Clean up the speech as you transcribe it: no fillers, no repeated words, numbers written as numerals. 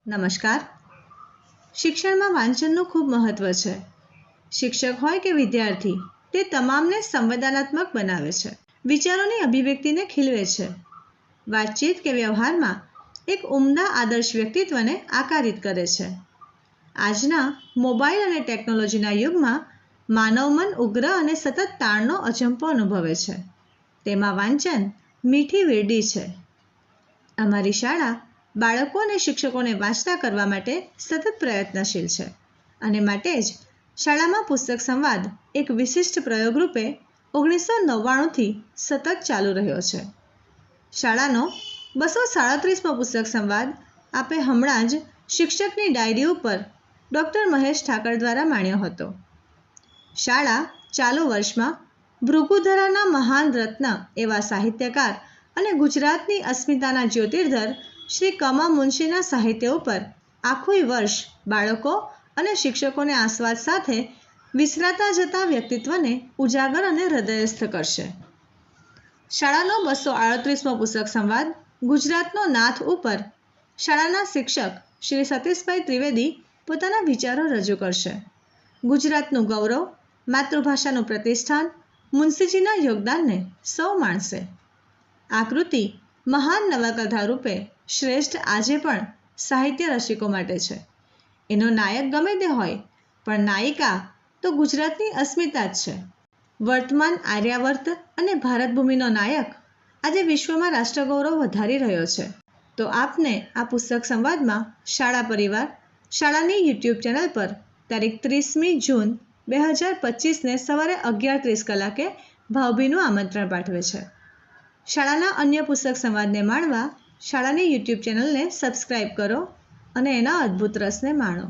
નમસ્કાર. શિક્ષણમાં વાંચનનું ખૂબ મહત્ત્વ છે. શિક્ષક હોય કે વિદ્યાર્થી, તે તમામને સંવેદનાત્મક બનાવે છે, વિચારોની અભિવ્યક્તિને ખીલવે છે, વાતચીત કે વ્યવહારમાં એક ઉમદા આદર્શ વ્યક્તિત્વને આકારિત કરે છે. આજના મોબાઈલ અને ટેકનોલોજીના યુગમાં માનવ મન ઉગ્ર અને સતત તાણનો અજંપો અનુભવે છે. તેમાં વાંચન મીઠી વીરડી છે. અમારી શાળા બાળકો અને શિક્ષકોને વાંચતા કરવા માટે સતત પ્રયત્નશીલ છે અને માટે જ શાળામાં પુસ્તક સંવાદ એક વિશિષ્ટ પ્રયોગરૂપે 1999થી સતત ચાલુ રહ્યો છે. શાળાનો 237મો પુસ્તક સંવાદ આપે હમણાં જ શિક્ષકની ડાયરી ઉપર ડૉક્ટર મહેશ ઠાકર દ્વારા માણ્યો હતો. શાળા ચાલુ વર્ષમાં ભૃગુધરાના મહાન રત્ન એવા સાહિત્યકાર અને ગુજરાતની અસ્મિતાના જ્યોતિર્ધર શ્રી કમા મુનશીના સાહિત્ય ઉપર આખું વર્ષ બાળકો અને શિક્ષકોને આસ્વાદ સાથે વિસરાતા જતા વ્યક્તિત્વને ઉજાગર અને હૃદયસ્થ કરશે. શાળાનો 238મો પુસ્તક સંવાદ ગુજરાતનો નાથ ઉપર શાળાના શિક્ષક શ્રી સતીશભાઈ ત્રિવેદી પોતાના વિચારો રજૂ કરશે. ગુજરાતનું ગૌરવ, માતૃભાષાનું પ્રતિષ્ઠાન, મુનશીજીના યોગદાનને સૌ માણશે. આ કૃતિ મહાન નવલકથા રૂપે શ્રેષ્ઠ આજે પણ સાહિત્ય રસિકો માટે છે. એનો નાયક ગમે તે હોય, પણ નાયિકા તો ગુજરાતની અસ્મિતા જ છે. વર્તમાન આર્યાવર્ત અને ભારત ભૂમિનો નાયક આજે વિશ્વમાં રાષ્ટ્રગૌરવ વધારી રહ્યો છે. તો આપને આ પુસ્તક સંવાદમાં શાળા પરિવાર શાળાની યુટ્યુબ ચેનલ પર તારીખ 30મી જૂન 2025ને સવારે 11:30 કલાકે ભાવભીનું આમંત્રણ પાઠવે છે. શાળાના અન્ય પુસ્તક સંવાદને માણવા શાળાની યુટ્યુબ ચેનલને સબસ્ક્રાઈબ કરો અને એના અદ્ભુત રસને માણો.